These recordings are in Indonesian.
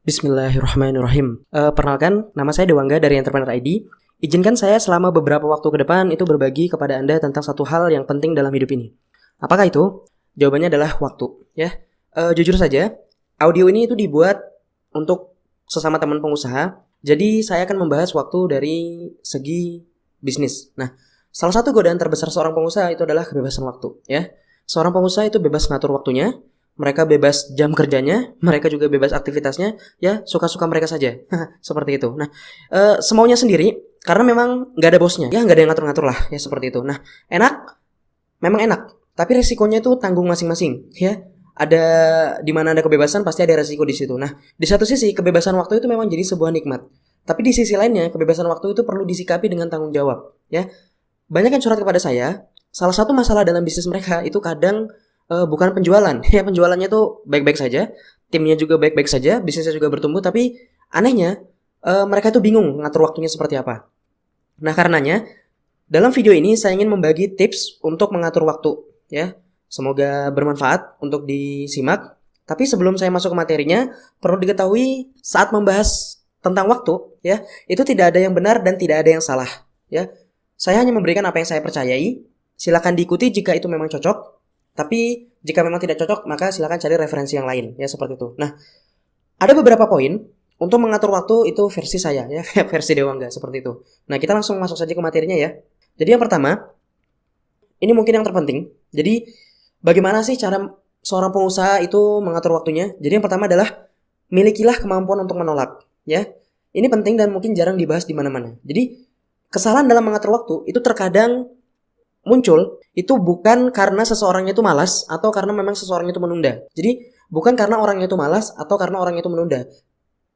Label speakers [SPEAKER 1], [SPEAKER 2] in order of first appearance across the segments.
[SPEAKER 1] Bismillahirrahmanirrahim. Perkenalkan, nama saya Dewangga dari Entrepreneur ID. Izinkan saya selama beberapa waktu ke depan itu berbagi kepada Anda tentang satu hal yang penting dalam hidup ini. Apakah itu? Jawabannya adalah waktu. Ya, jujur saja, audio ini itu dibuat untuk sesama teman pengusaha. Jadi saya akan membahas waktu dari segi bisnis. Nah, salah satu godaan terbesar seorang pengusaha itu adalah kebebasan waktu. Ya, seorang pengusaha itu bebas ngatur waktunya. Mereka bebas jam kerjanya, mereka juga bebas aktivitasnya, ya suka-suka mereka saja. Seperti itu. Nah, semaunya sendiri, karena memang nggak ada bosnya, ya nggak ada yang ngatur-ngatur lah, ya seperti itu. Nah, memang enak, tapi resikonya itu tanggung masing-masing, ya. Ada di mana ada kebebasan pasti ada resiko di situ. Nah, di satu sisi kebebasan waktu itu memang jadi sebuah nikmat, tapi di sisi lainnya kebebasan waktu itu perlu disikapi dengan tanggung jawab, ya. Banyak yang curhat kepada saya, salah satu masalah dalam bisnis mereka itu kadang bukan penjualan. Ya, penjualannya tuh baik-baik saja, timnya juga baik-baik saja, bisnisnya juga bertumbuh, tapi anehnya mereka tuh bingung ngatur waktunya seperti apa. Nah, karenanya dalam video ini saya ingin membagi tips untuk mengatur waktu, ya. Semoga bermanfaat untuk disimak. Tapi sebelum saya masuk ke materinya, perlu diketahui saat membahas tentang waktu, ya, itu tidak ada yang benar dan tidak ada yang salah, ya. Saya hanya memberikan apa yang saya percayai. Silakan diikuti jika itu memang cocok. Tapi jika memang tidak cocok, maka silakan cari referensi yang lain, ya seperti itu. Nah, ada beberapa poin untuk mengatur waktu itu versi saya, ya versi Dewangga seperti itu. Nah, kita langsung masuk saja ke materinya ya. Jadi yang pertama, ini mungkin yang terpenting. Jadi bagaimana sih cara seorang pengusaha itu mengatur waktunya? Jadi yang pertama adalah milikilah kemampuan untuk menolak, ya. Ini penting dan mungkin jarang dibahas di mana-mana. Jadi kesalahan dalam mengatur waktu itu terkadang muncul itu bukan karena seseorang itu malas atau karena memang seseorang itu menunda. Jadi bukan karena orangnya itu malas atau karena orangnya itu menunda.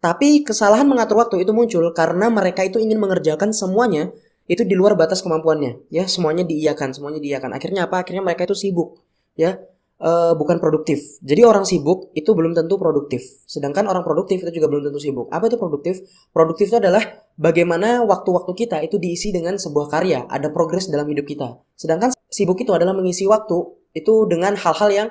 [SPEAKER 1] Tapi kesalahan mengatur waktu itu muncul karena mereka itu ingin mengerjakan semuanya itu di luar batas kemampuannya. Ya, semuanya diiyakan. Akhirnya apa? Akhirnya mereka itu sibuk. Ya, bukan produktif. Jadi orang sibuk itu belum tentu produktif. Sedangkan orang produktif itu juga belum tentu sibuk. Apa itu produktif? Produktif itu adalah bagaimana waktu-waktu kita itu diisi dengan sebuah karya, ada progres dalam hidup kita. Sedangkan sibuk itu adalah mengisi waktu itu dengan hal-hal yang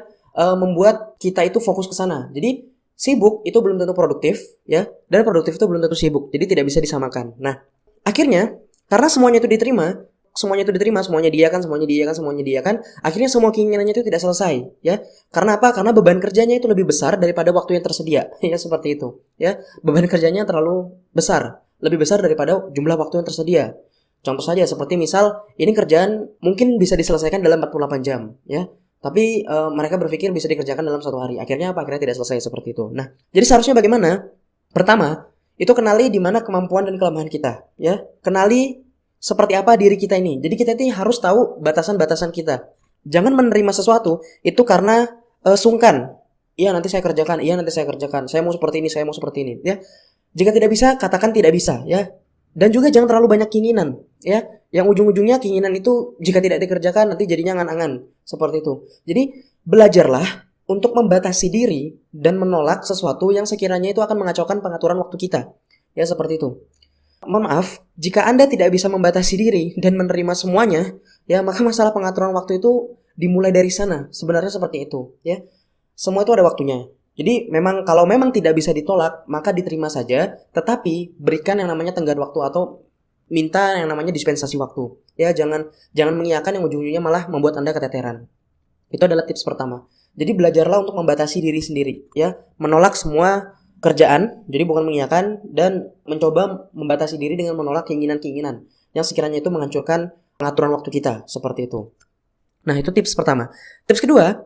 [SPEAKER 1] membuat kita itu fokus ke sana. Jadi sibuk itu belum tentu produktif, ya, dan produktif itu belum tentu sibuk. Jadi tidak bisa disamakan. Nah, akhirnya karena semuanya diiyakan, akhirnya semua keinginannya itu tidak selesai, ya. Karena apa? Karena beban kerjanya itu lebih besar daripada waktu yang tersedia, ya seperti itu, ya. Beban kerjanya terlalu besar, lebih besar daripada jumlah waktu yang tersedia. Contoh saja seperti misal ini kerjaan mungkin bisa diselesaikan dalam 48 jam, ya. Tapi mereka berpikir bisa dikerjakan dalam 1 hari. Akhirnya apa? Akhirnya tidak selesai seperti itu. Nah, jadi seharusnya bagaimana? Pertama, itu kenali di mana kemampuan dan kelemahan kita, ya. Kenali seperti apa diri kita ini. Jadi kita ini harus tahu batasan-batasan kita. Jangan menerima sesuatu itu karena sungkan. Iya nanti saya kerjakan. Saya mau seperti ini, ya. Jika tidak bisa, katakan tidak bisa, ya. Dan juga jangan terlalu banyak keinginan, ya. Yang ujung-ujungnya keinginan itu jika tidak dikerjakan nanti jadinya angan-angan. Seperti itu. Jadi belajarlah untuk membatasi diri dan menolak sesuatu yang sekiranya itu akan mengacaukan pengaturan waktu kita. Ya seperti itu. Mohon maaf, jika Anda tidak bisa membatasi diri dan menerima semuanya, ya maka masalah pengaturan waktu itu dimulai dari sana. Sebenarnya seperti itu, ya. Semua itu ada waktunya. Jadi kalau memang tidak bisa ditolak, maka diterima saja, tetapi berikan yang namanya tenggat waktu atau minta yang namanya dispensasi waktu. Ya, jangan mengiyakan yang ujung-ujungnya malah membuat Anda keteteran. Itu adalah tips pertama. Jadi belajarlah untuk membatasi diri sendiri, ya. Menolak semua kerjaan, jadi bukan mengiyakan, dan mencoba membatasi diri dengan menolak keinginan-keinginan yang sekiranya itu menghancurkan pengaturan waktu kita, seperti itu. Nah, itu tips pertama. Tips kedua,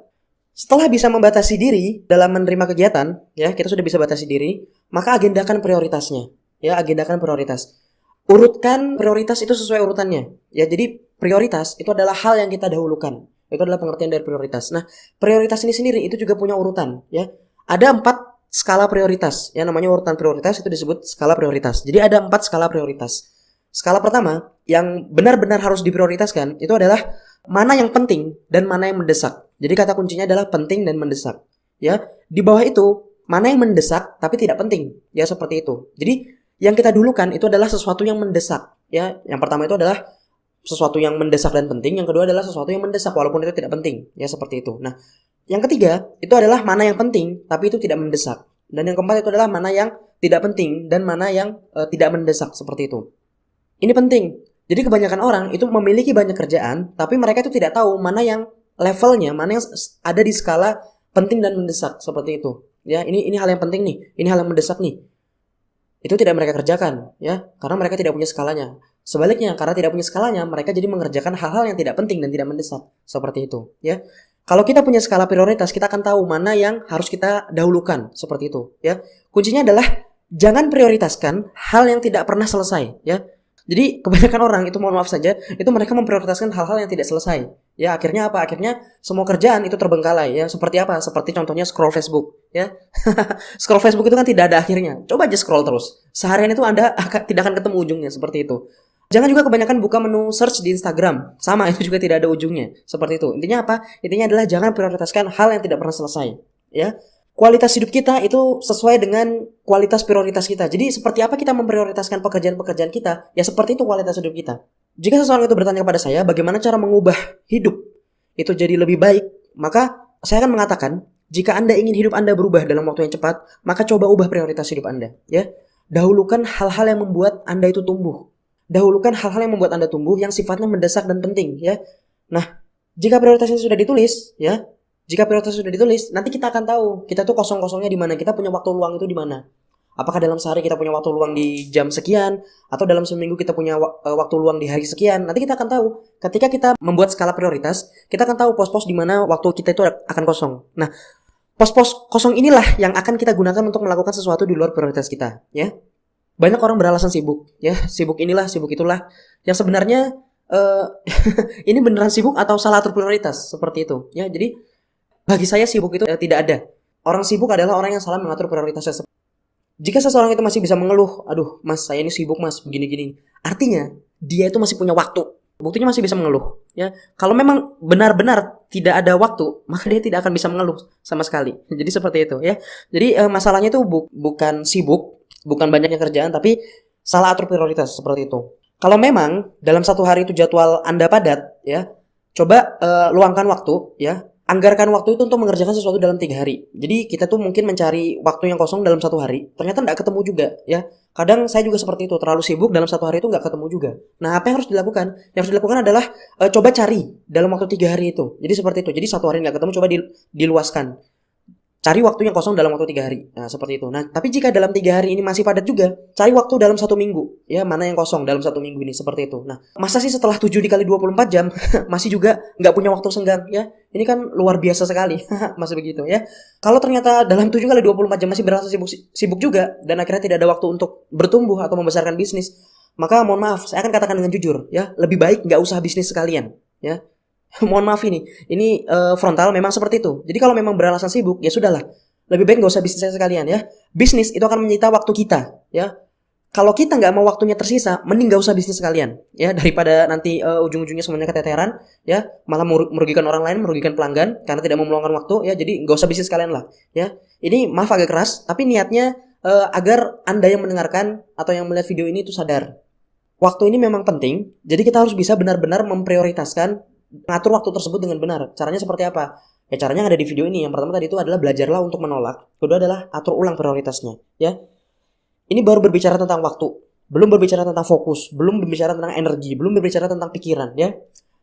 [SPEAKER 1] setelah bisa membatasi diri dalam menerima kegiatan, ya, kita sudah bisa batasi diri, maka agendakan prioritasnya. Ya, agendakan prioritas. Urutkan prioritas itu sesuai urutannya. Ya, jadi prioritas itu adalah hal yang kita dahulukan. Itu adalah pengertian dari prioritas. Nah, prioritas ini sendiri itu juga punya urutan, ya. Ada 4 skala prioritas, yang namanya urutan prioritas itu disebut skala prioritas. Jadi ada 4 skala prioritas. Skala pertama yang benar-benar harus diprioritaskan itu adalah mana yang penting dan mana yang mendesak. Jadi kata kuncinya adalah penting dan mendesak. Ya, di bawah itu mana yang mendesak tapi tidak penting. Ya seperti itu. Jadi yang kita dulukan itu adalah sesuatu yang mendesak. Ya, yang pertama itu adalah sesuatu yang mendesak dan penting. Yang kedua adalah sesuatu yang mendesak walaupun itu tidak penting. Ya seperti itu. Nah, yang ketiga, itu adalah mana yang penting, tapi itu tidak mendesak. Dan yang keempat itu adalah mana yang tidak penting dan mana yang tidak mendesak, seperti itu. Ini penting. Jadi kebanyakan orang itu memiliki banyak kerjaan, tapi mereka itu tidak tahu mana yang levelnya, mana yang ada di skala penting dan mendesak, seperti itu. Ya, ini hal yang penting nih, ini hal yang mendesak nih. Itu tidak mereka kerjakan, ya, karena mereka tidak punya skalanya. Sebaliknya, karena tidak punya skalanya, mereka jadi mengerjakan hal-hal yang tidak penting dan tidak mendesak, seperti itu, ya. Kalau kita punya skala prioritas, kita akan tahu mana yang harus kita dahulukan, seperti itu, ya. Kuncinya adalah jangan prioritaskan hal yang tidak pernah selesai, ya. Jadi kebanyakan orang itu, mohon maaf saja, itu mereka memprioritaskan hal-hal yang tidak selesai. Ya, akhirnya apa? Akhirnya semua kerjaan itu terbengkalai, ya. Seperti apa? Seperti contohnya scroll Facebook, ya. Scroll Facebook itu kan tidak ada akhirnya. Coba aja scroll terus. Seharian itu Anda tidak akan ketemu ujungnya, seperti itu. Jangan juga kebanyakan buka menu search di Instagram. Sama, itu juga tidak ada ujungnya. Seperti itu. Intinya apa? Intinya adalah jangan prioritaskan hal yang tidak pernah selesai, ya. Kualitas hidup kita itu sesuai dengan kualitas prioritas kita. Jadi seperti apa kita memprioritaskan pekerjaan-pekerjaan kita, ya seperti itu kualitas hidup kita. Jika seseorang itu bertanya kepada saya, bagaimana cara mengubah hidup itu jadi lebih baik, maka saya akan mengatakan, jika Anda ingin hidup Anda berubah dalam waktu yang cepat, maka coba ubah prioritas hidup Anda, ya. Dahulukan hal-hal yang membuat Anda itu tumbuh. Dahulukan hal-hal yang membuat Anda tumbuh yang sifatnya mendesak dan penting, ya. Nah, jika prioritasnya sudah ditulis, ya, jika prioritas sudah ditulis, nanti kita akan tahu kita tuh kosong-kosongnya di mana, kita punya waktu luang itu di mana. Apakah dalam sehari kita punya waktu luang di jam sekian, atau dalam seminggu kita punya waktu luang di hari sekian. Nanti kita akan tahu. Ketika kita membuat skala prioritas, kita akan tahu pos-pos di mana waktu kita itu akan kosong. Nah, pos-pos kosong inilah yang akan kita gunakan untuk melakukan sesuatu di luar prioritas kita, ya. Banyak orang beralasan sibuk, ya, sibuk inilah, sibuk itulah. Yang sebenarnya ini beneran sibuk atau salah atur prioritas, seperti itu, ya. Jadi bagi saya sibuk itu tidak ada. Orang sibuk adalah orang yang salah mengatur prioritasnya. Jika seseorang itu masih bisa mengeluh, aduh mas saya ini sibuk mas, begini-gini. Artinya dia itu masih punya waktu. Buktinya masih bisa mengeluh. Ya, kalau memang benar-benar tidak ada waktu, maka dia tidak akan bisa mengeluh sama sekali. Jadi seperti itu, ya. Jadi masalahnya itu bukan sibuk, bukan banyaknya kerjaan, tapi salah atur prioritas, seperti itu. Kalau memang dalam satu hari itu jadwal Anda padat, ya, coba luangkan waktu, ya. Anggarkan waktu itu untuk mengerjakan sesuatu dalam 3 hari. Jadi kita tuh mungkin mencari waktu yang kosong dalam 1 hari. Ternyata nggak ketemu juga, ya. Kadang saya juga seperti itu, terlalu sibuk dalam 1 hari itu nggak ketemu juga. Nah, apa yang harus dilakukan? Yang harus dilakukan adalah coba cari dalam waktu 3 hari itu. Jadi seperti itu. Jadi 1 hari nggak ketemu, coba diluaskan. Cari waktu yang kosong dalam waktu 3 hari. Nah, seperti itu. Nah, tapi jika dalam 3 hari ini masih padat juga, cari waktu dalam 1 minggu. Ya, mana yang kosong dalam 1 minggu ini, seperti itu. Nah, masa sih setelah 7 dikali 24 jam, masih juga nggak punya waktu senggang, ya? Ini kan luar biasa sekali. Masih begitu, ya. Kalau ternyata dalam 7 kali 24 jam masih berasa sibuk juga, dan akhirnya tidak ada waktu untuk bertumbuh atau membesarkan bisnis, maka mohon maaf, saya akan katakan dengan jujur, ya. Lebih baik nggak usah bisnis sekalian, ya. Mohon maaf ini frontal memang seperti itu. Jadi kalau memang beralasan sibuk, ya sudahlah. Lebih baik nggak usah bisnis sekalian, ya. Bisnis itu akan menyita waktu kita, ya. Kalau kita nggak mau waktunya tersisa, mending nggak usah bisnis sekalian, ya, daripada nanti ujung-ujungnya semuanya keteteran, ya, malah merugikan orang lain, merugikan pelanggan karena tidak mau meluangkan waktu, ya. Jadi nggak usah bisnis sekalian lah, ya. Ini maaf agak keras, tapi niatnya agar Anda yang mendengarkan atau yang melihat video ini itu sadar. Waktu ini memang penting, jadi kita harus bisa benar-benar memprioritaskan mengatur waktu tersebut dengan benar. Caranya seperti apa? Ya caranya yang ada di video ini. Yang pertama tadi itu adalah belajarlah untuk menolak. Kedua adalah atur ulang prioritasnya, ya. Ini baru berbicara tentang waktu, belum berbicara tentang fokus, belum berbicara tentang energi, belum berbicara tentang pikiran, ya.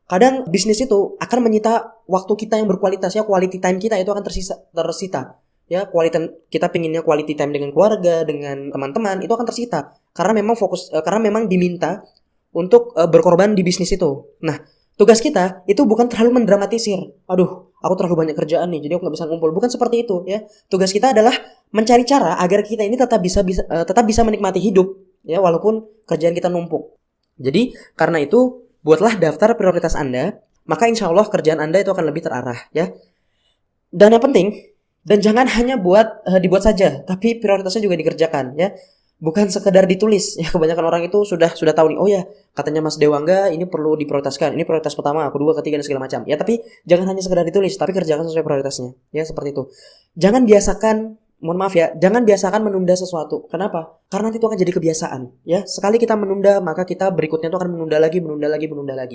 [SPEAKER 1] Kadang bisnis itu akan menyita waktu kita yang berkualitas, ya. Quality time kita itu akan tersita. Ya, kita pinginnya quality time dengan keluarga, dengan teman-teman, itu akan tersita karena memang diminta untuk berkorban di bisnis itu. Nah, tugas kita itu bukan terlalu mendramatisir. Aduh, aku terlalu banyak kerjaan nih, jadi aku nggak bisa ngumpul. Bukan seperti itu, ya. Tugas kita adalah mencari cara agar kita ini tetap bisa menikmati hidup, ya, walaupun kerjaan kita numpuk. Jadi karena itu buatlah daftar prioritas Anda, maka insya Allah kerjaan Anda itu akan lebih terarah, ya. Dan yang penting, dan jangan hanya dibuat saja, tapi prioritasnya juga dikerjakan, ya. Bukan sekedar ditulis, ya. Kebanyakan orang itu sudah tahu nih, oh ya, katanya Mas Dewangga ini perlu diprioritaskan, ini prioritas pertama, kedua, ketiga, dan segala macam, ya. Tapi jangan hanya sekedar ditulis, tapi kerjakan sesuai prioritasnya, ya, seperti itu. Jangan biasakan menunda sesuatu. Kenapa? Karena nanti itu akan jadi kebiasaan, ya. Sekali kita menunda, maka kita berikutnya itu akan menunda lagi,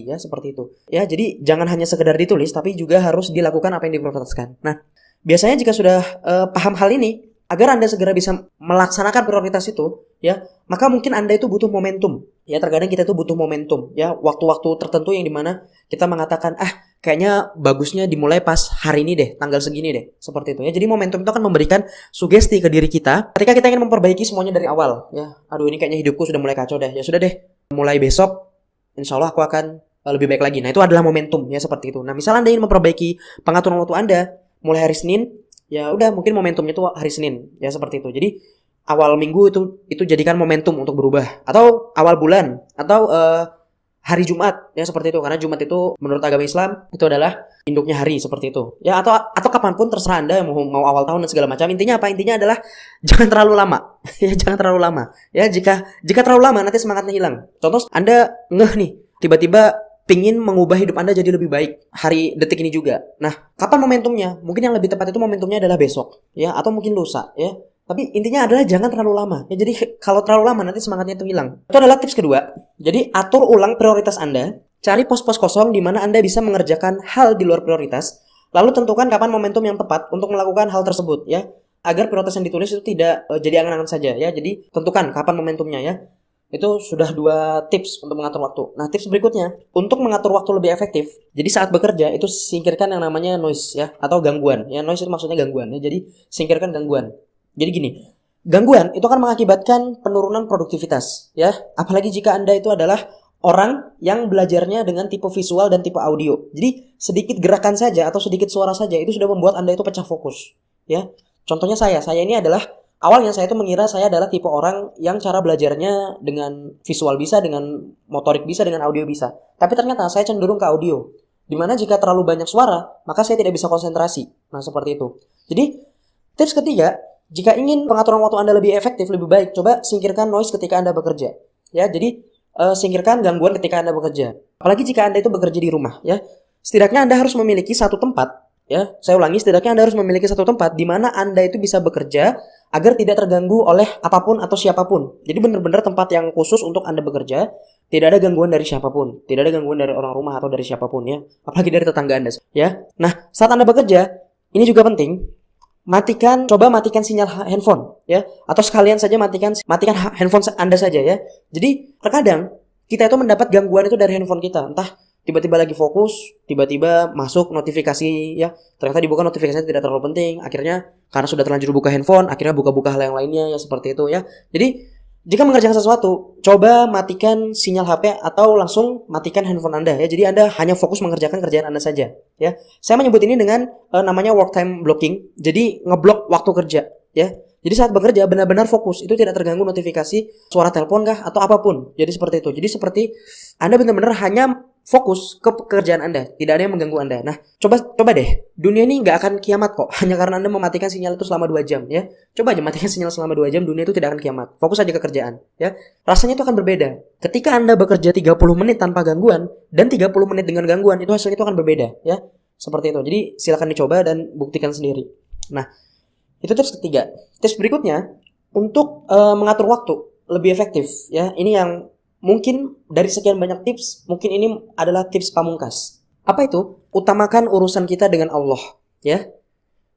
[SPEAKER 1] ya, seperti itu, ya. Jadi jangan hanya sekedar ditulis, tapi juga harus dilakukan apa yang diprioritaskan. Nah, biasanya jika sudah paham hal ini, agar Anda segera bisa melaksanakan prioritas itu, ya, maka mungkin Anda itu butuh momentum. Ya, terkadang kita itu butuh momentum, ya, waktu-waktu tertentu yang dimana kita mengatakan, kayaknya bagusnya dimulai pas hari ini deh, tanggal segini deh, seperti itu ya. Jadi momentum itu akan memberikan sugesti ke diri kita ketika kita ingin memperbaiki semuanya dari awal, ya. Aduh, ini kayaknya hidupku sudah mulai kacau deh. Ya sudah deh, mulai besok insya Allah aku akan lebih baik lagi. Nah, itu adalah momentum, ya, seperti itu. Nah, misalnya Anda ingin memperbaiki pengaturan waktu Anda mulai hari Senin, ya udah, mungkin momentumnya itu hari Senin, ya, seperti itu. Jadi awal minggu itu jadikan momentum untuk berubah, atau awal bulan, atau hari Jumat, ya, seperti itu. Karena Jumat itu menurut agama Islam itu adalah induknya hari, seperti itu. Ya, atau kapanpun terserah Anda mau awal tahun dan segala macam. Intinya apa? Intinya adalah jangan terlalu lama. Ya, jangan terlalu lama. Ya, jika terlalu lama nanti semangatnya hilang. Contoh, Anda ngeh nih, tiba-tiba pingin mengubah hidup Anda jadi lebih baik hari detik ini juga. Nah, kapan momentumnya? Mungkin yang lebih tepat itu momentumnya adalah besok, ya, atau mungkin lusa, ya. Tapi intinya adalah jangan terlalu lama. Ya, jadi kalau terlalu lama nanti semangatnya itu hilang. Itu adalah tips kedua. Jadi atur ulang prioritas Anda. Cari pos-pos kosong di mana Anda bisa mengerjakan hal di luar prioritas. Lalu tentukan kapan momentum yang tepat untuk melakukan hal tersebut, ya. Agar prioritas yang ditulis itu tidak jadi angan-angan saja, ya. Jadi tentukan kapan momentumnya, ya. Itu sudah 2 tips untuk mengatur waktu. Nah, tips berikutnya, untuk mengatur waktu lebih efektif. Jadi saat bekerja itu singkirkan yang namanya noise, ya, atau gangguan. Ya, noise itu maksudnya gangguan, ya. Jadi singkirkan gangguan. Jadi gini, gangguan itu akan mengakibatkan penurunan produktivitas, ya. Apalagi jika Anda itu adalah orang yang belajarnya dengan tipe visual dan tipe audio. Jadi sedikit gerakan saja atau sedikit suara saja itu sudah membuat Anda itu pecah fokus, ya. Contohnya saya ini adalah awalnya saya itu mengira saya adalah tipe orang yang cara belajarnya dengan visual bisa, dengan motorik bisa, dengan audio bisa. Tapi ternyata saya cenderung ke audio. Dimana jika terlalu banyak suara, maka saya tidak bisa konsentrasi. Nah, seperti itu. Jadi, tips ketiga, jika ingin pengaturan waktu Anda lebih efektif, lebih baik, coba singkirkan noise ketika Anda bekerja. Ya, jadi singkirkan gangguan ketika Anda bekerja. Apalagi jika Anda itu bekerja di rumah, ya. Setidaknya Anda harus memiliki satu tempat, ya. Saya ulangi, setidaknya Anda harus memiliki satu tempat di mana Anda itu bisa bekerja agar tidak terganggu oleh apapun atau siapapun. Jadi benar-benar tempat yang khusus untuk Anda bekerja, tidak ada gangguan dari siapapun, tidak ada gangguan dari orang rumah atau dari siapapun, ya. Apalagi dari tetangga Anda, ya. Nah, saat Anda bekerja, ini juga penting, coba matikan sinyal handphone, ya. Atau sekalian saja matikan handphone Anda saja, ya. Jadi terkadang kita itu mendapat gangguan itu dari handphone kita, entah tiba-tiba lagi fokus, tiba-tiba masuk notifikasi, ya. Ternyata dibuka notifikasinya tidak terlalu penting. Akhirnya karena sudah terlanjur buka handphone, akhirnya buka-buka hal yang lainnya, ya, seperti itu, ya. Jadi jika mengerjakan sesuatu, coba matikan sinyal HP atau langsung matikan handphone Anda, ya. Jadi Anda hanya fokus mengerjakan kerjaan Anda saja, ya. Saya menyebut ini dengan namanya work time blocking. Jadi ngeblok waktu kerja, ya. Jadi saat bekerja benar-benar fokus, itu tidak terganggu notifikasi, suara telepon kah atau apapun. Jadi seperti itu. Jadi seperti Anda benar-benar hanya fokus ke pekerjaan Anda, tidak ada yang mengganggu Anda. Nah, coba deh, dunia ini nggak akan kiamat kok, hanya karena Anda mematikan sinyal itu selama 2 jam, ya. Coba aja matikan sinyal selama 2 jam, dunia itu tidak akan kiamat. Fokus aja ke kerjaan, ya. Rasanya itu akan berbeda. Ketika Anda bekerja 30 menit tanpa gangguan dan 30 menit dengan gangguan, itu hasilnya itu akan berbeda, ya. Seperti itu. Jadi silakan dicoba dan buktikan sendiri. Nah, itu tips ketiga. Tips berikutnya, untuk mengatur waktu lebih efektif, ya. Ini yang mungkin dari sekian banyak tips, mungkin ini adalah tips pamungkas. Apa itu? Utamakan urusan kita dengan Allah, ya.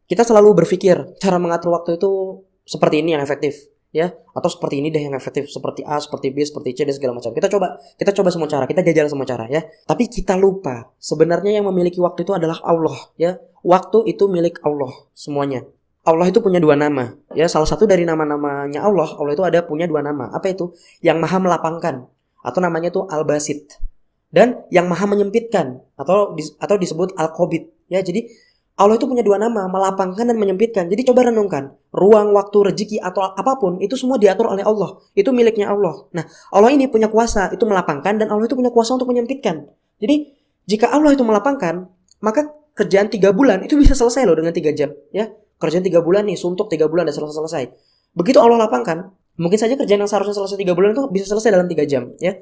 [SPEAKER 1] Kita selalu berpikir cara mengatur waktu itu seperti ini yang efektif, ya, atau seperti ini deh yang efektif, seperti A, seperti B, seperti C dan segala macam. Kita coba semua cara, kita jajal semua cara, ya. Tapi kita lupa sebenarnya yang memiliki waktu itu adalah Allah, ya. Waktu itu milik Allah semuanya. Allah itu punya 2 nama, ya. Salah satu dari nama-namanya Allah itu ada punya 2 nama. Apa itu? Yang Maha Melapangkan, atau namanya itu Al-Basit, dan yang Maha Menyempitkan, atau disebut Al-Qabid, ya. Jadi Allah itu punya 2 nama, melapangkan dan menyempitkan. Jadi coba renungkan, ruang, waktu, rezeki atau apapun itu semua diatur oleh Allah. Itu miliknya Allah. Nah, Allah ini punya kuasa itu melapangkan, dan Allah itu punya kuasa untuk menyempitkan. Jadi jika Allah itu melapangkan, maka kerjaan 3 bulan itu bisa selesai loh dengan 3 jam, ya. Kerjaan 3 bulan nih, suntuk 3 bulan dan selesai. Begitu Allah lapangkan, mungkin saja kerjaan yang seharusnya selesai 3 bulan itu bisa selesai dalam 3 jam, ya.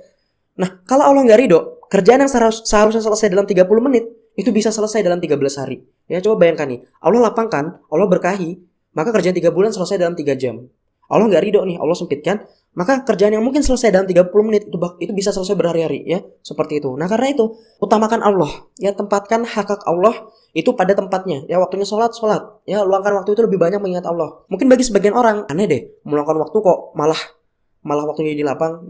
[SPEAKER 1] Nah, kalau Allah nggak ridho, kerjaan yang seharusnya selesai dalam 30 menit, itu bisa selesai dalam 13 hari. Ya, coba bayangkan nih, Allah lapangkan, Allah berkahi, maka kerjaan 3 bulan selesai dalam 3 jam. Allah nggak ridho nih, Allah sempitkan, maka kerjaan yang mungkin selesai dalam 30 menit itu bisa selesai berhari-hari ya, seperti itu. Nah, karena itu utamakan Allah, ya, tempatkan hak Allah itu pada tempatnya. Ya, waktunya sholat, ya, luangkan waktu itu lebih banyak mengingat Allah. Mungkin bagi sebagian orang aneh deh, meluangkan waktu kok malah waktunya di lapang.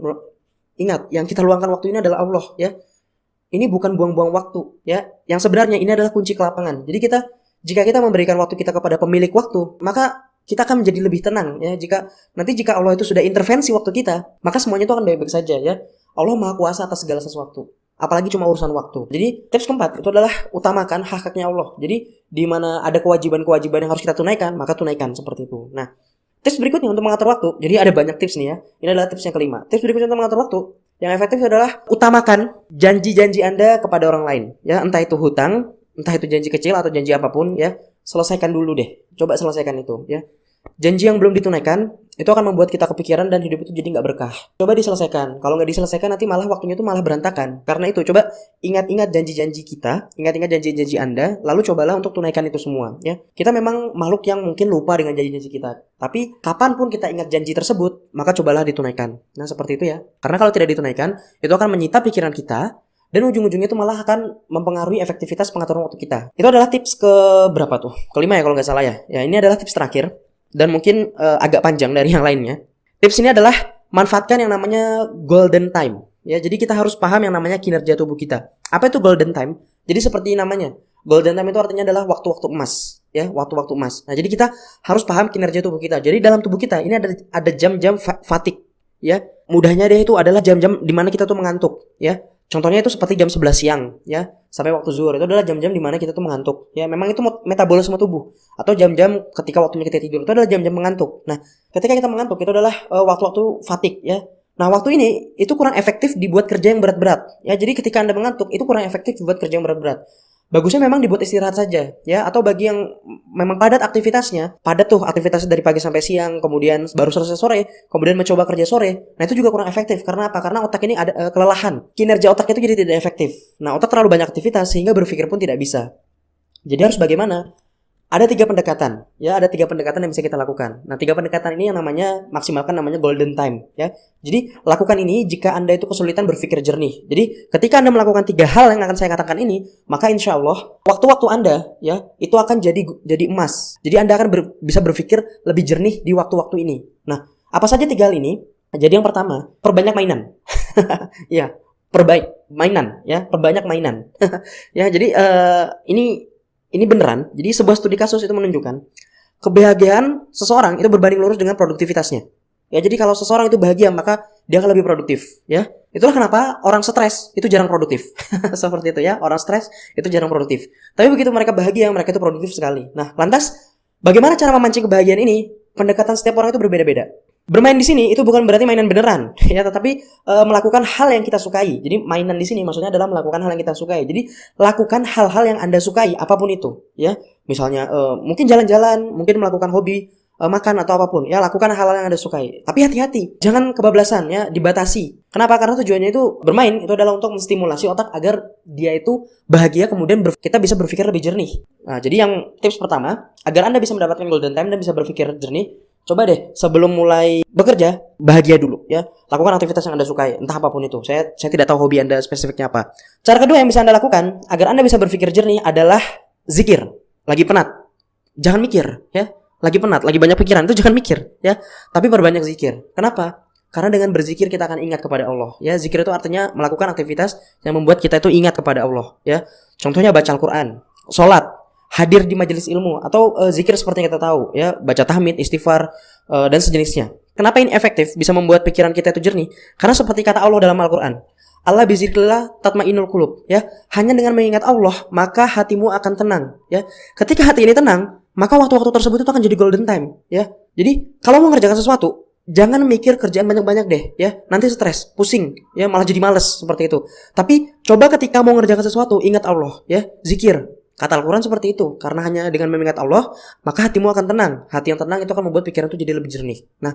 [SPEAKER 1] Ingat, yang kita luangkan waktu ini adalah Allah, ya. Ini bukan buang-buang waktu, ya. Yang sebenarnya ini adalah kunci kelapangan. Jadi jika kita memberikan waktu kita kepada pemilik waktu, maka kita akan menjadi lebih tenang, ya. Jika Allah itu sudah intervensi waktu kita, maka semuanya itu akan baik-baik saja, ya. Allah Maha Kuasa atas segala sesuatu, apalagi cuma urusan waktu. Jadi tips keempat itu adalah utamakan hak-haknya Allah. Jadi di mana ada kewajiban-kewajiban yang harus kita tunaikan, maka tunaikan seperti itu. Nah, tips berikutnya untuk mengatur waktu. Jadi ada banyak tips nih, ya. Ini adalah tips yang kelima. Tips berikutnya untuk mengatur waktu yang efektif adalah utamakan janji-janji Anda kepada orang lain, ya. Entah itu hutang, entah itu janji kecil atau janji apapun, ya. Selesaikan dulu deh. Coba selesaikan itu, ya. Janji yang belum ditunaikan itu akan membuat kita kepikiran dan hidup itu jadi nggak berkah. Coba diselesaikan. Kalau nggak diselesaikan nanti malah waktunya itu malah berantakan. Karena itu coba ingat-ingat janji-janji kita, ingat-ingat janji-janji Anda, lalu cobalah untuk tunaikan itu semua, ya. Kita memang makhluk yang mungkin lupa dengan janji-janji kita. Tapi kapanpun kita ingat janji tersebut, maka cobalah ditunaikan. Nah, seperti itu, ya. Karena kalau tidak ditunaikan, itu akan menyita pikiran kita dan ujung-ujungnya itu malah akan mempengaruhi efektivitas pengaturan waktu kita. Itu adalah tips ke berapa tuh? Kelima ya kalau nggak salah, ya. Ya, ini adalah tips terakhir. Dan mungkin agak panjang dari yang lainnya. Tips ini adalah manfaatkan yang namanya golden time. Ya, jadi kita harus paham yang namanya kinerja tubuh kita. Apa itu golden time? Jadi seperti namanya. Golden time itu artinya adalah waktu-waktu emas, ya, waktu-waktu emas. Nah, jadi kita harus paham kinerja tubuh kita. Jadi dalam tubuh kita ini ada jam-jam fatigue, ya. Mudahnya deh itu adalah jam-jam di mana kita tuh mengantuk, ya. Contohnya itu seperti jam 11 siang, ya, sampai waktu zuhur. Itu adalah jam-jam di mana kita tuh mengantuk. Ya, memang itu metabolisme tubuh. Atau jam-jam ketika waktunya kita tidur. Itu adalah jam-jam mengantuk. Nah, ketika kita mengantuk itu adalah waktu-waktu fatigue, ya. Nah, waktu ini itu kurang efektif dibuat kerja yang berat-berat. Ya, jadi ketika Anda mengantuk itu kurang efektif dibuat kerja yang berat-berat. Bagusnya memang dibuat istirahat saja, ya. Atau bagi yang memang padat aktivitasnya, padat tuh aktivitasnya dari pagi sampai siang, kemudian baru selesai sore, kemudian mencoba kerja sore. Nah, itu juga kurang efektif. Karena apa? Karena otak ini ada kelelahan. Kinerja otak itu jadi tidak efektif. Nah, otak terlalu banyak aktivitas sehingga berpikir pun tidak bisa. Jadi harus bagaimana? Ada 3 pendekatan, ya. Ada 3 pendekatan yang bisa kita lakukan. Nah, 3 pendekatan ini yang namanya maksimalkan namanya golden time, ya. Jadi lakukan ini jika Anda itu kesulitan berpikir jernih. Jadi ketika Anda melakukan 3 hal yang akan saya katakan ini, maka insya Allah waktu-waktu Anda, ya, itu akan jadi emas. Jadi Anda akan bisa berpikir lebih jernih di waktu-waktu ini. Nah, apa saja 3 hal ini? Jadi yang pertama, perbanyak mainan. Ya, perbanyak mainan. Ya, jadi ini beneran. Jadi sebuah studi kasus itu menunjukkan kebahagiaan seseorang itu berbanding lurus dengan produktivitasnya. Ya, jadi kalau seseorang itu bahagia maka dia akan lebih produktif, ya. Itulah kenapa orang stres itu jarang produktif. Seperti itu, ya. Orang stres itu jarang produktif. Tapi begitu mereka bahagia, mereka itu produktif sekali. Nah, lantas bagaimana cara memancing kebahagiaan ini? Pendekatan setiap orang itu berbeda-beda. Bermain di sini itu bukan berarti mainan beneran, ya, tetapi melakukan hal yang kita sukai. Jadi mainan di sini maksudnya adalah melakukan hal yang kita sukai. Jadi lakukan hal-hal yang Anda sukai, apapun itu, ya. Misalnya mungkin jalan-jalan, mungkin melakukan hobi, makan atau apapun, ya. Lakukan hal-hal yang Anda sukai. Tapi hati-hati, jangan kebablasan, ya, dibatasi. Kenapa? Karena tujuannya itu bermain itu adalah untuk menstimulasi otak agar dia itu bahagia, kemudian kita bisa berpikir lebih jernih. Nah, jadi yang tips pertama, agar Anda bisa mendapatkan golden time dan bisa berpikir jernih, coba deh sebelum mulai bekerja bahagia dulu, ya. Lakukan aktivitas yang Anda sukai, entah apapun itu. Saya tidak tahu hobi Anda spesifiknya apa. Cara kedua yang bisa Anda lakukan agar Anda bisa berpikir jernih adalah zikir. Lagi penat, jangan mikir, ya. Lagi penat, lagi banyak pikiran itu jangan mikir, ya. Tapi perbanyak zikir. Kenapa? Karena dengan berzikir kita akan ingat kepada Allah, ya. Zikir itu artinya melakukan aktivitas yang membuat kita itu ingat kepada Allah, ya. Contohnya baca Al-Qur'an, sholat, hadir di majelis ilmu, atau zikir seperti yang kita tahu, ya, baca tahmid, istighfar, dan sejenisnya. Kenapa ini efektif? Bisa membuat pikiran kita itu jernih? Karena seperti kata Allah dalam Al-Quran, Allah bizikrillah tatmainul qulub, ya. Hanya dengan mengingat Allah maka hatimu akan tenang, ya. Ketika hati ini tenang, maka waktu-waktu tersebut itu akan jadi golden time, ya. Jadi kalau mau mengerjakan sesuatu, jangan mikir kerjaan banyak-banyak deh, ya. Nanti stres, pusing, ya, malah jadi malas seperti itu. Tapi coba ketika mau mengerjakan sesuatu, ingat Allah, ya. Zikir. Kata Al-Quran seperti itu. Karena hanya dengan mengingat Allah, maka hatimu akan tenang. Hati yang tenang itu akan membuat pikiran itu jadi lebih jernih. Nah,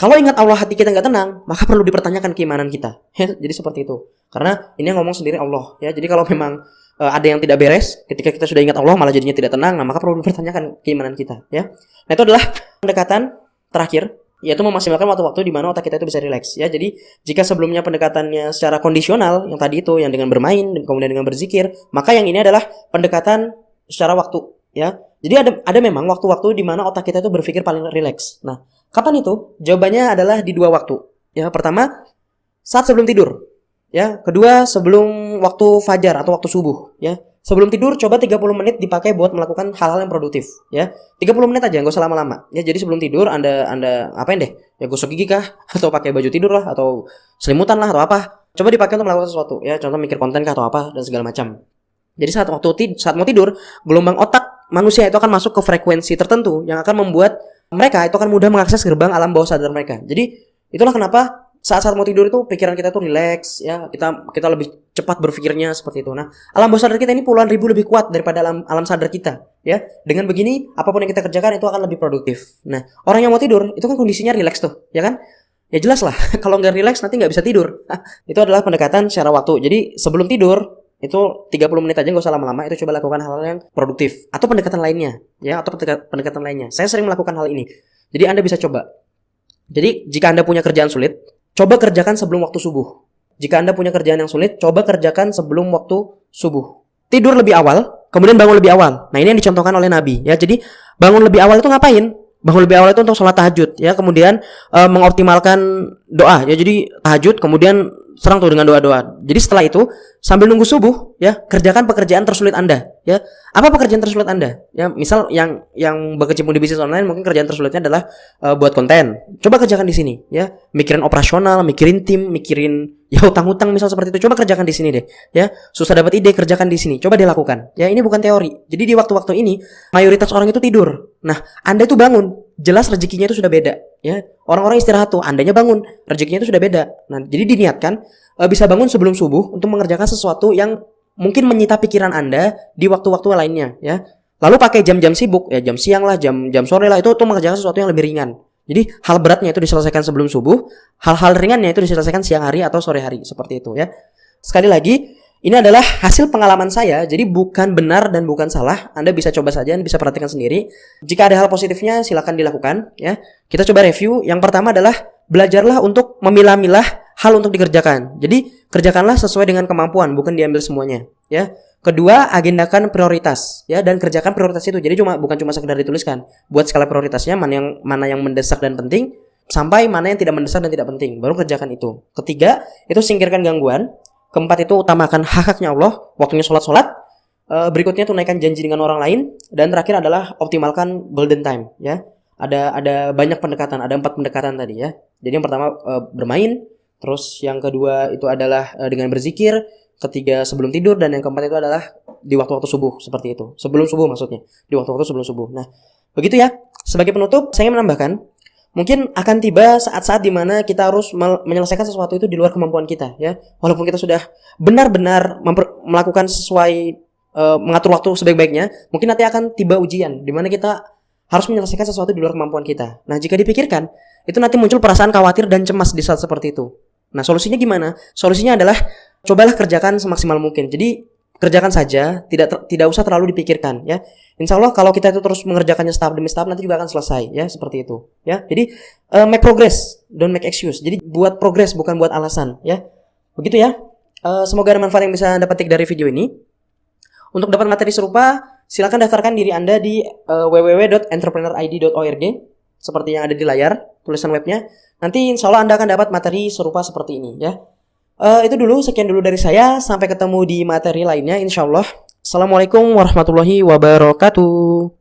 [SPEAKER 1] kalau ingat Allah hati kita nggak tenang, maka perlu dipertanyakan keimanan kita. Ya, jadi seperti itu. Karena ini yang ngomong sendiri Allah, ya. Jadi kalau memang ada yang tidak beres, ketika kita sudah ingat Allah malah jadinya tidak tenang, nah maka perlu dipertanyakan keimanan kita, ya. Nah, itu adalah pendekatan terakhir yaitu memaksimalkan waktu-waktu di mana otak kita itu bisa rileks ya. Jadi jika sebelumnya pendekatannya secara kondisional yang tadi itu yang dengan bermain dan kemudian dengan berzikir, maka yang ini adalah pendekatan secara waktu ya. Jadi ada memang waktu-waktu di mana otak kita itu berpikir paling rileks. Nah, kapan itu? Jawabannya adalah di 2 waktu. Ya, pertama saat sebelum tidur. Ya, kedua sebelum waktu fajar atau waktu subuh ya. Sebelum tidur coba 30 menit dipakai buat melakukan hal-hal yang produktif ya. 30 menit aja, enggak usah lama-lama. Ya, jadi sebelum tidur Anda apain deh? Ya gosok gigi kah atau pakai baju tidur lah atau selimutan lah atau apa. Coba dipakai untuk melakukan sesuatu ya, contoh mikir konten kah atau apa dan segala macam. Jadi saat mau tidur, gelombang otak manusia itu akan masuk ke frekuensi tertentu yang akan membuat mereka itu akan mudah mengakses gerbang alam bawah sadar mereka. Jadi itulah kenapa saat mau tidur itu pikiran kita tuh rileks ya, kita lebih cepat berpikirnya seperti itu. Nah, alam bawah sadar kita ini puluhan ribu lebih kuat daripada alam sadar kita ya. Dengan begini apapun yang kita kerjakan itu akan lebih produktif. Nah, orang yang mau tidur itu kan kondisinya rileks tuh, ya kan? Ya jelas lah, kalau nggak rileks nanti nggak bisa tidur. Itu adalah pendekatan secara waktu. Jadi sebelum tidur itu 30 menit aja, nggak usah lama-lama, itu coba lakukan hal-hal yang produktif atau pendekatan lainnya ya, atau pendekatan lainnya. Saya sering melakukan hal ini. Jadi Anda bisa coba. Jadi jika Anda punya kerjaan sulit, coba kerjakan sebelum waktu subuh. Jika Anda punya kerjaan yang sulit, coba kerjakan sebelum waktu subuh. Tidur lebih awal, kemudian bangun lebih awal. Nah, ini yang dicontohkan oleh Nabi ya. Jadi bangun lebih awal itu ngapain? Bangun lebih awal itu untuk sholat tahajud ya, kemudian mengoptimalkan doa ya. Jadi tahajud kemudian serang tuh dengan doa-doa. Jadi setelah itu sambil nunggu subuh ya, kerjakan pekerjaan tersulit Anda ya. Apa pekerjaan tersulit Anda? Ya, misal yang berkecimpung di bisnis online mungkin kerjaan tersulitnya adalah buat konten. Coba kerjakan di sini ya. Mikirin operasional, mikirin tim, mikirin ya hutang-hutang misal seperti itu. Coba kerjakan di sini deh ya. Susah dapat ide, kerjakan di sini. Coba dilakukan. Ya, ini bukan teori. Jadi di waktu-waktu ini mayoritas orang itu tidur. Nah, Anda itu bangun, jelas rezekinya itu sudah beda ya. Orang-orang istirahat tuh, Andanya bangun, rezekinya itu sudah beda. Nah, jadi diniatkan bisa bangun sebelum subuh untuk mengerjakan sesuatu yang mungkin menyita pikiran Anda di waktu-waktu lainnya ya. Lalu pakai jam-jam sibuk ya, jam siang lah, jam sore lah, itu mengerjakan sesuatu yang lebih ringan. Jadi hal beratnya itu diselesaikan sebelum subuh, hal-hal ringannya itu diselesaikan siang hari atau sore hari, seperti itu ya. Sekali lagi, ini adalah hasil pengalaman saya, jadi bukan benar dan bukan salah. Anda bisa coba saja, Anda bisa perhatikan sendiri. Jika ada hal positifnya, silakan dilakukan ya. Kita coba review. Yang pertama adalah belajarlah untuk memilah-milah hal untuk dikerjakan. Jadi kerjakanlah sesuai dengan kemampuan, bukan diambil semuanya ya. Kedua, agendakan prioritas ya, dan kerjakan prioritas itu. Jadi bukan cuma sekedar dituliskan. Buat skala prioritasnya, mana yang mendesak dan penting, sampai mana yang tidak mendesak dan tidak penting. Baru kerjakan itu. Ketiga, itu singkirkan gangguan. Keempat, itu utamakan hak-haknya Allah, waktunya sholat. Berikutnya tunaikan janji dengan orang lain. Dan terakhir adalah optimalkan golden time ya. Ada banyak pendekatan, ada 4 pendekatan tadi ya. Jadi yang pertama bermain, terus yang kedua itu adalah dengan berzikir, ketiga sebelum tidur, dan yang keempat itu adalah di waktu-waktu subuh, seperti itu. Sebelum subuh maksudnya, di waktu-waktu sebelum subuh. Nah, begitu ya. Sebagai penutup, saya ingin menambahkan, mungkin akan tiba saat-saat di mana kita harus menyelesaikan sesuatu itu di luar kemampuan kita ya. Walaupun kita sudah benar-benar melakukan sesuai mengatur waktu sebaik-baiknya, mungkin nanti akan tiba ujian di mana kita harus menyelesaikan sesuatu di luar kemampuan kita. Nah, jika dipikirkan, itu nanti muncul perasaan khawatir dan cemas di saat seperti itu. Nah, solusinya gimana? Solusinya adalah cobalah kerjakan semaksimal mungkin. Jadi kerjakan saja, tidak usah terlalu dipikirkan ya. Insya Allah kalau kita itu terus mengerjakannya tahap demi tahap, nanti juga akan selesai ya, seperti itu ya. Jadi make progress, don't make excuse. Jadi buat progress, bukan buat alasan ya. Begitu ya. Semoga ada manfaat yang bisa Anda petik dari video ini. Untuk dapat materi serupa, silakan daftarkan diri Anda di www.entrepreneurid.org seperti yang ada di layar tulisan webnya. Nanti insya Allah Anda akan dapat materi serupa seperti ini ya. Itu dulu, sekian dulu dari saya. Sampai ketemu di materi lainnya insya Allah. Assalamualaikum warahmatullahi wabarakatuh.